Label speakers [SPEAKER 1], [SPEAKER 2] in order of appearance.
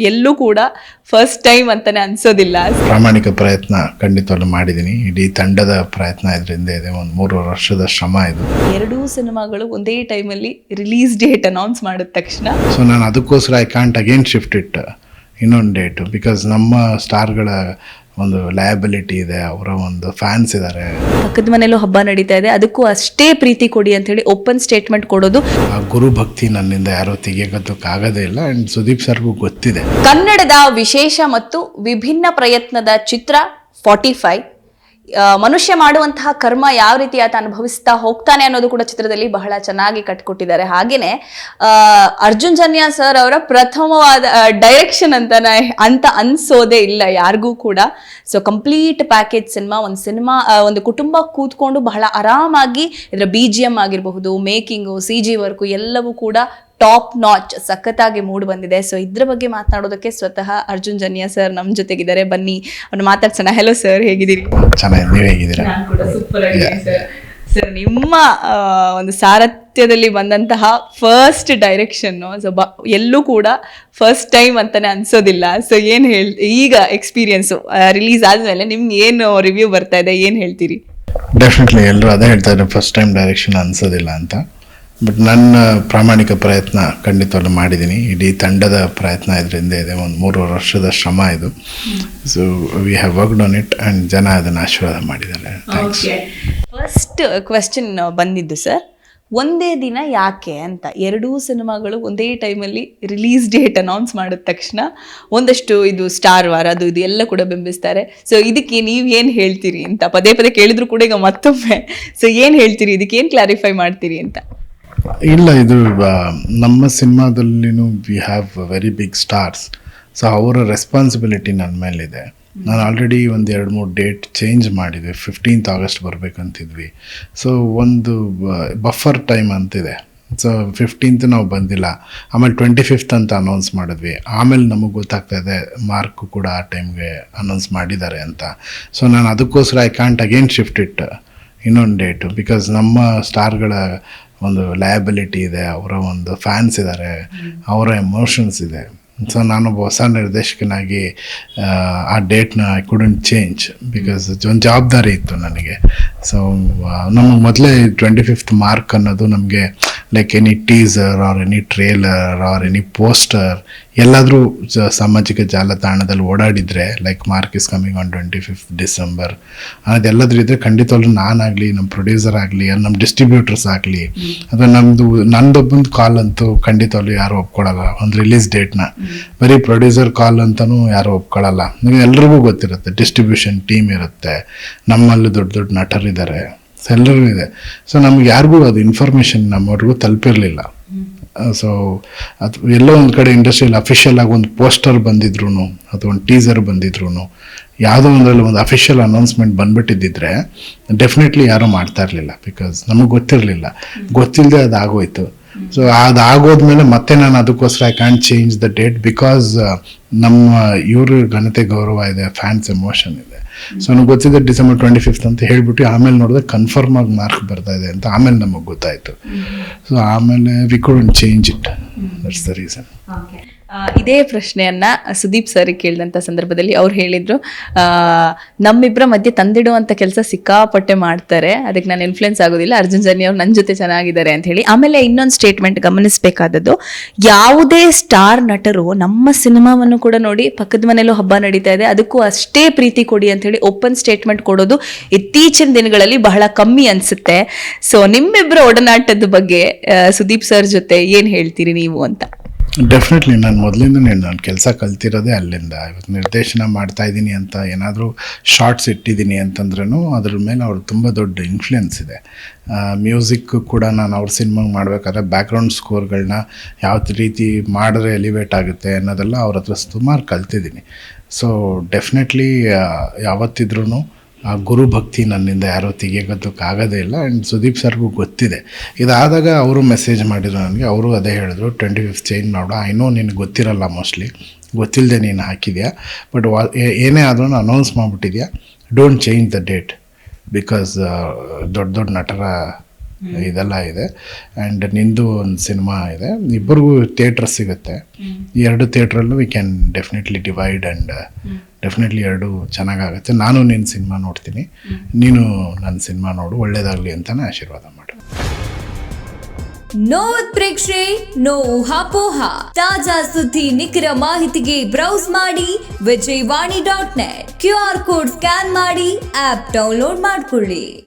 [SPEAKER 1] ಎಲ್ಲೂ ಕೂಡ first time ಅಂತಾನೆ ಅನ್ಸೋದಿಲ್ಲ.
[SPEAKER 2] ಪ್ರಾಮಾಣಿಕ ಪ್ರಯತ್ನ ಖಂಡಿತವಾಗ್ಲೂ ಮಾಡಿದ್ದೀನಿ. ಇಡೀ ತಂಡದ ಪ್ರಯತ್ನ ಇದರಿಂದ ಇದೆ. ಒಂದು 3 ವರ್ಷದ ಶ್ರಮ ಇದು.
[SPEAKER 1] 2 ಸಿನಿಮಾಗಳು ಒಂದೇ ಟೈಮಲ್ಲಿ ರಿಲೀಸ್ ಡೇಟ್ ಅನೌನ್ಸ್ ಮಾಡಿದ ತಕ್ಷಣ
[SPEAKER 2] ಸೊ ನಾನು ಅದಕ್ಕೋಸ್ಕರ I can't again shift it ಇನ್ನೊಂದು ಡೇಟು, ಬಿಕಾಸ್ ನಮ್ಮ ಸ್ಟಾರ್ಗಳ ಒಂದು ಲಯಬಿಲಿಟಿ ಇದೆ, ಅವರ ಒಂದು ಫ್ಯಾನ್ಸ್ ಇದ್ದಾರೆ.
[SPEAKER 1] ಪಕ್ಕದ ಮನೆಯಲ್ಲೂ ಹಬ್ಬ ನಡೀತಾ ಇದೆ, ಅದಕ್ಕೂ ಅಷ್ಟೇ ಪ್ರೀತಿ ಕೊಡಿ ಅಂತ ಹೇಳಿ ಓಪನ್ ಸ್ಟೇಟ್ಮೆಂಟ್ ಕೊಡೋದು.
[SPEAKER 2] ಆ ಗುರು ಭಕ್ತಿ ನನ್ನಿಂದ ಯಾರೋ ತೆಗೆಯೋದಕ್ಕಾಗದೇ ಇಲ್ಲ. ಆ್ಯಂಡ್ ಸುದೀಪ್ ಸರ್ಗೂ ಗೊತ್ತಿದೆ.
[SPEAKER 1] ಕನ್ನಡದ ವಿಶೇಷ ಮತ್ತು ವಿಭಿನ್ನ ಪ್ರಯತ್ನದ ಚಿತ್ರ 45 ಮನುಷ್ಯ ಮಾಡುವಂತಹ ಕರ್ಮ ಯಾವ ರೀತಿ ಆತ ಅನುಭವಿಸ್ತಾ ಹೋಗ್ತಾನೆ ಅನ್ನೋದು ಕೂಡ ಚಿತ್ರದಲ್ಲಿ ಬಹಳ ಚೆನ್ನಾಗಿ ಕಟ್ಕೊಟ್ಟಿದ್ದಾರೆ. ಹಾಗೇನೆ ಅರ್ಜುನ್ ಜನ್ಯ ಸರ್ ಅವರ ಪ್ರಥಮವಾದ ಡೈರೆಕ್ಷನ್ ಅಂತ ಅನ್ಸೋದೇ ಇಲ್ಲ ಯಾರಿಗೂ ಕೂಡ. ಸೊ ಕಂಪ್ಲೀಟ್ ಪ್ಯಾಕೇಜ್ ಸಿನಿಮಾ, ಒಂದು ಕುಟುಂಬ ಕೂತ್ಕೊಂಡು ಬಹಳ ಆರಾಮಾಗಿ ಇದರ BGM ಆಗಿರಬಹುದು, ಮೇಕಿಂಗು, CG ವರ್ಕು ಎಲ್ಲವೂ ಕೂಡ ಟಾಪ್ ನಾಚ್ ಸಖತ್ತಾಗಿ ಮೂಡ್ ಬಂದಿದೆ. ಸೊ ಇದ್ರ ಬಗ್ಗೆ ಮಾತನಾಡೋದಕ್ಕೆ ಸ್ವತಃ ಅರ್ಜುನ್ ಜನ್ಯ ಸರ್ ನಮ್ಮ ಜೊತೆಗಿದ್ದಾರೆ. ಬನ್ನಿ ಅವ್ನು ಮಾತಾಡ್ಸೋಣ. ಹೆಲೋ ಸರ್, ಹೇಗಿದ್ದೀರಿ?
[SPEAKER 2] ಚೆನ್ನಾಗಿ, ನೀವು ಹೇಗಿದ್ದೀರಾ?
[SPEAKER 1] ನಾನು ಕೂಡ ಸೂಪರ್ ಆಗಿದ್ದೀನಿ ಸರ್. ಸರ್, ನಿಮ್ಮ ಒಂದು ಸಾರಥ್ಯದಲ್ಲಿ ಬಂದಂತಹ ಫಸ್ಟ್ ಡೈರೆಕ್ಷನ್ ಎಲ್ಲೂ ಕೂಡ ಫಸ್ಟ್ ಟೈಮ್ ಅಂತಾನೆ ಅನ್ಸೋದಿಲ್ಲ. ಸೊ ಈಗ ಎಕ್ಸ್ಪೀರಿಯನ್ಸು ರಿಲೀಸ್ ಆದ್ಮೇಲೆ ನಿಮ್ಗೆ ಏನು ರಿವ್ಯೂ ಬರ್ತಾ ಇದೆ, ಏನ್ ಹೇಳ್ತೀರಿ?
[SPEAKER 2] ಡೆಫಿನೆಟ್ಲಿ ಎಲ್ಲರೂ ಅದೇ ಹೇಳ್ತಾ ಇದ್ದಾರೆ, ಫಸ್ಟ್ ಟೈಮ್ ಡೈರೆಕ್ಷನ್ ಅನ್ಸೋದಿಲ್ಲ ಅಂತ. ಬಟ್ ನನ್ನ ಪ್ರಾಮಾಣಿಕ ಪ್ರಯತ್ನ ಖಂಡಿತವಾಗ್ಲೂ ಮಾಡಿದ್ದೀನಿ. ಇಡೀ ತಂಡದ ಪ್ರಯತ್ನ ಇದರಿಂದ ಇದೆ. ಒಂದು 3 ವರ್ಷದ ಶ್ರಮ ಇದು. So we have worked on it and ಜನ ಅದನ್ನು ಆಶೀರ್ವಾದ ಮಾಡಿದ್ದಾರೆ.
[SPEAKER 1] ಫಸ್ಟ್ ಕ್ವೆಶ್ಚನ್ ಬಂದಿದ್ದು ಸರ್, ಒಂದೇ ದಿನ ಯಾಕೆ ಅಂತ. 2 ಸಿನಿಮಾಗಳು ಒಂದೇ ಟೈಮಲ್ಲಿ ರಿಲೀಸ್ ಡೇಟ್ ಅನೌನ್ಸ್ ಮಾಡಿದ ತಕ್ಷಣ ಒಂದಷ್ಟು ಇದು ಸ್ಟಾರ್ ವಾರ್ ಅದು ಇದು ಎಲ್ಲ ಕೂಡ ಬಿಂಬಿಸ್ತಾರೆ. ಸೊ ಇದಕ್ಕೆ ನೀವು ಏನು ಹೇಳ್ತೀರಿ ಅಂತ ಪದೇ ಪದೇ ಕೇಳಿದ್ರು ಕೂಡ ಈಗ ಮತ್ತೊಮ್ಮೆ. ಸೊ ಏನು ಹೇಳ್ತೀರಿ, ಇದಕ್ಕೆ ಏನು ಕ್ಲಾರಿಫೈ ಮಾಡ್ತೀರಿ ಅಂತ?
[SPEAKER 2] ಇಲ್ಲ, ಇದು ನಮ್ಮ ಸಿನಿಮಾದಲ್ಲಿನೂ we have very big stars. So ಅವರ ರೆಸ್ಪಾನ್ಸಿಬಿಲಿಟಿ ನನ್ನ ಮೇಲಿದೆ. ನಾನು ಆಲ್ರೆಡಿ ಒಂದು 2-3 ಡೇಟ್ ಚೇಂಜ್ ಮಾಡಿದ್ವಿ. 15th ಆಗಸ್ಟ್ ಬರಬೇಕಂತಿದ್ವಿ. ಸೊ ಒಂದು ಬಫರ್ ಟೈಮ್ ಅಂತಿದೆ. ಸೊ 15th ನಾವು ಬಂದಿಲ್ಲ, ಆಮೇಲೆ 25th ಅಂತ ಅನೌನ್ಸ್ ಮಾಡಿದ್ವಿ. ಆಮೇಲೆ ನಮಗೆ ಗೊತ್ತಾಗ್ತಾ ಇದೆ ಮಾರ್ಕು ಕೂಡ ಆ ಟೈಮ್ಗೆ ಅನೌನ್ಸ್ ಮಾಡಿದ್ದಾರೆ ಅಂತ. ಸೊ ನಾನು ಅದಕ್ಕೋಸ್ಕರ I can't again shift it ಇನ್ನೊಂದು ಡೇಟು, ಬಿಕಾಸ್ ನಮ್ಮ ಸ್ಟಾರ್ಗಳ ಒಂದು ಲಯಬಿಲಿಟಿ ಇದೆ, ಅವರ ಒಂದು ಫ್ಯಾನ್ಸ್ ಇದ್ದಾರೆ, ಅವರ ಎಮೋಷನ್ಸ್ ಇದೆ. ಸೊ ನಾನೊಬ್ಬ ಹೊಸ ನಿರ್ದೇಶಕನಾಗಿ ಆ ಡೇಟ್ನ ಐ ಕುಡಂಟ್ ಚೇಂಜ್, ಬಿಕಾಸ್ ಒಂದು ಜವಾಬ್ದಾರಿ ಇತ್ತು ನನಗೆ. ಸೊ ನಮಗೆ ಮೊದಲೇ 25th ಮಾರ್ಕ್ ಅನ್ನೋದು ನಮಗೆ like any teaser or any trailer or any poster ಎಲ್ಲಾದರೂ ಸಾಮಾಜಿಕ ಜಾಲತಾಣದಲ್ಲಿ ಓಡಾಡಿದರೆ like Mark is coming on 25th December ಅನ್ನೋದೆಲ್ಲದ್ರೂ ಇದ್ದರೆ ಖಂಡಿತವಾಗ್ಲೂ ನಾನಾಗಲಿ, ನಮ್ಮ ಪ್ರೊಡ್ಯೂಸರ್ ಆಗಲಿ, ನಮ್ಮ ಡಿಸ್ಟ್ರಿಬ್ಯೂಟರ್ಸ್ ಆಗಲಿ, ಅಥವಾ ನಂದೊಬ್ಬಂದು ಕಾಲ್ ಅಂತೂ ಖಂಡಿತವಾಗ್ಲೂ ಯಾರು ಒಪ್ಕೊಳ್ಳಲ್ಲ. ಒಂದು ರಿಲೀಸ್ ಡೇಟ್ನ ಬರೀ ಪ್ರೊಡ್ಯೂಸರ್ ಕಾಲ್ ಅಂತಲೂ ಯಾರು ಒಪ್ಕೊಳ್ಳಲ್ಲ. ನೀವು ಎಲ್ರಿಗೂ ಗೊತ್ತಿರುತ್ತೆ, ಡಿಸ್ಟ್ರಿಬ್ಯೂಷನ್ ಟೀಮ್ ಇರುತ್ತೆ, ನಮ್ಮಲ್ಲಿ ದೊಡ್ಡ ದೊಡ್ಡ ನಟರಿದ್ದಾರೆ, ಎಲ್ಲರೂ ಇದೆ. ಸೊ ನಮ್ಗೆ ಯಾರಿಗೂ ಅದು ಇನ್ಫಾರ್ಮೇಷನ್ ನಮ್ಮವ್ರಿಗೂ ತಲುಪಿರಲಿಲ್ಲ. ಸೊ ಅದು ಎಲ್ಲೋ ಒಂದು ಕಡೆ ಇಂಡಸ್ಟ್ರಿಯಲ್ಲಿ ಅಫಿಷಿಯಲ್ ಆಗಿ ಒಂದು ಪೋಸ್ಟರ್ ಬಂದಿದ್ರು ಅಥವಾ ಒಂದು ಟೀಸರ್ ಬಂದಿದ್ರು, ಯಾವುದೋ ಒಂದರಲ್ಲಿ ಒಂದು ಅಫಿಷಿಯಲ್ ಅನೌನ್ಸ್ಮೆಂಟ್ ಬಂದ್ಬಿಟ್ಟಿದ್ದಿದ್ರೆ ಡೆಫಿನೆಟ್ಲಿ ಯಾರೂ ಮಾಡ್ತಾ ಇರಲಿಲ್ಲ. ಬಿಕಾಸ್ ನಮಗೆ ಗೊತ್ತಿಲ್ಲದೆ ಅದು ಆಗೋಯ್ತು. ಸೊ ಅದಾಗೋದ್ಮೇಲೆ ಮತ್ತೆ ನಾನು ಅದಕ್ಕೋಸ್ಕರ I can change the date, because ನಮ್ಮ ಇವ್ರ ಘನತೆ ಗೌರವ ಇದೆ, ಫ್ಯಾನ್ಸ್ ಎಮೋಷನ್ ಇದೆ. ಸೊ ನನಗೆ ಗೊತ್ತಿದೆ December 25th ಅಂತ ಹೇಳ್ಬಿಟ್ಟು ಆಮೇಲೆ ನೋಡಿದ್ರೆ ಕನ್ಫರ್ಮ್ ಆಗಿ ಮಾರ್ಕ್ ಬರ್ತಾ ಇದೆ ಅಂತ ಆಮೇಲೆ ನಮಗೆ ಗೊತ್ತಾಯಿತು. ಸೊ ಆಮೇಲೆ V couldn't change it, that's the reason.
[SPEAKER 1] ಇದೇ ಪ್ರಶ್ನೆಯನ್ನ ಸುದೀಪ್ ಸರ್ ಕೇಳಿದಂಥ ಸಂದರ್ಭದಲ್ಲಿ ಅವ್ರು ಹೇಳಿದ್ರು, ನಮ್ಮಿಬ್ಬರ ಮಧ್ಯೆ ತಂದಿಡುವಂಥ ಕೆಲಸ ಸಿಕ್ಕಾಪಟ್ಟೆ ಮಾಡ್ತಾರೆ, ಅದಕ್ಕೆ ನಾನು ಇನ್ಫ್ಲುಯೆನ್ಸ್ ಆಗೋದಿಲ್ಲ, ಅರ್ಜುನ್ ಜನ್ಯ ಅವ್ರು ನನ್ನ ಜೊತೆ ಚೆನ್ನಾಗಿದ್ದಾರೆ ಅಂತ ಹೇಳಿ. ಆಮೇಲೆ ಇನ್ನೊಂದು ಸ್ಟೇಟ್ಮೆಂಟ್ ಗಮನಿಸಬೇಕಾದದ್ದು, ಯಾವುದೇ ಸ್ಟಾರ್ ನಟರು ನಮ್ಮ ಸಿನಿಮಾವನ್ನು ಕೂಡ ನೋಡಿ ಪಕ್ಕದ ಮನೆಯಲ್ಲೂ ಹಬ್ಬ ನಡೀತಾ ಇದೆ, ಅದಕ್ಕೂ ಅಷ್ಟೇ ಪ್ರೀತಿ ಕೊಡಿ ಅಂತ ಹೇಳಿ ಓಪನ್ ಸ್ಟೇಟ್ಮೆಂಟ್ ಕೊಡೋದು ಇತ್ತೀಚಿನ ದಿನಗಳಲ್ಲಿ ಬಹಳ ಕಮ್ಮಿ ಅನ್ಸುತ್ತೆ. ಸೊ ನಿಮ್ಮಿಬ್ಬರ ಒಡನಾಟದ ಬಗ್ಗೆ ಸುದೀಪ್ ಸರ್ ಜೊತೆ ಏನು ಹೇಳ್ತೀರಿ ನೀವು ಅಂತ?
[SPEAKER 2] ಡೆಫಿನೆಟ್ಲಿ ನಾನು ಮೊದಲಿಂದನೇ ನಾನು ಕೆಲಸ ಕಲ್ತಿರೋದೇ ಅಲ್ಲಿಂದ. ಇವತ್ತು ನಿರ್ದೇಶನ ಮಾಡ್ತಾ ಇದ್ದೀನಿ ಅಂತ ಏನಾದರೂ ಶಾರ್ಟ್ಸ್ ಇಟ್ಟಿದ್ದೀನಿ ಅಂತಂದ್ರೂ ಅದ್ರ ಮೇಲೆ ಅವ್ರು ತುಂಬ ದೊಡ್ಡ ಇನ್ಫ್ಲುಯೆನ್ಸ್ ಇದೆ. ಮ್ಯೂಸಿಕ್ ಕೂಡ ನಾನು ಅವ್ರ ಸಿನಿಮಾಗೆ ಮಾಡಬೇಕಾದ್ರೆ ಬ್ಯಾಕ್ಗ್ರೌಂಡ್ ಸ್ಕೋರ್ಗಳನ್ನ ಯಾವ ರೀತಿ ಮಾಡಿದ್ರೆ ಎಲಿವೇಟ್ ಆಗುತ್ತೆ ಅನ್ನೋದೆಲ್ಲ ಅವ್ರ ಹತ್ರ ಸುಮಾರು ಕಲ್ತಿದ್ದೀನಿ. ಸೊ ಡೆಫಿನೆಟ್ಲಿ ಯಾವತ್ತಿದ್ರೂ ಆ ಗುರು ಭಕ್ತಿ ನನ್ನಿಂದ ಯಾರೋ ತೆಗೆಯೋದಕ್ಕಾಗದೇ ಇಲ್ಲ. ಆ್ಯಂಡ್ ಸುದೀಪ್ ಸರ್ಗೂ ಗೊತ್ತಿದೆ. ಇದಾದಾಗ ಅವರು ಮೆಸೇಜ್ ಮಾಡಿದ್ರು ನನಗೆ, ಅವರು ಅದೇ ಹೇಳಿದ್ರು 25th ಚೇಂಜ್ ಮಾಡು, ಐ ನೋ ನಿನಗೆ ಗೊತ್ತಿರಲ್ಲ, ಮೋಸ್ಟ್ಲಿ ಗೊತ್ತಿಲ್ಲದೆ ನೀನು ಹಾಕಿದ್ಯಾ, ಬಟ್ ಏನೇ ಆದ್ರೂ ಅನೌನ್ಸ್ ಮಾಡಿಬಿಟ್ಟಿದ್ಯಾ, don't change the date, because ದೊಡ್ಡ ದೊಡ್ಡ ನಟರ ಇದೆಲ್ಲ ಇದೆ. ಆ್ಯಂಡ್ ನಿಂದು ಒಂದು ಸಿನಿಮಾ ಇದೆ, ಇಬ್ಬರಿಗೂ ಥಿಯೇಟ್ರ್ ಸಿಗುತ್ತೆ. ಈ 2 ಥಿಯೇಟ್ರಲ್ಲೂ we can definitely divide and definitely 2 ಚೆನ್ನಾಗಾಗುತ್ತೆ. ನಾನು ನಿನ್ನ ಸಿನಿಮಾ ನೋಡ್ತೀನಿ, ನೀನು ನನ್ನ ಸಿನಿಮಾ ನೋಡು, ಒಳ್ಳೇದಾಗಲಿ ಅಂತಲೇ ಆಶೀರ್ವಾದ ಮಾಡು.
[SPEAKER 3] ನೋ ಉತ್ಪ್ರೇಕ್ಷೆ, ನೋ ಊಹಾಪೋಹ. ತಾಜಾ ಸುದ್ದಿ ನಿಖರ ಮಾಹಿತಿಗೆ ಬ್ರೌಸ್ ಮಾಡಿ ವಿಜಯವಾಣಿ.net. QR ಕೋಡ್ ಸ್ಕ್ಯಾನ್ ಮಾಡಿ ಆಪ್ ಡೌನ್ಲೋಡ್ ಮಾಡ್ಕೊಳ್ಳಿ.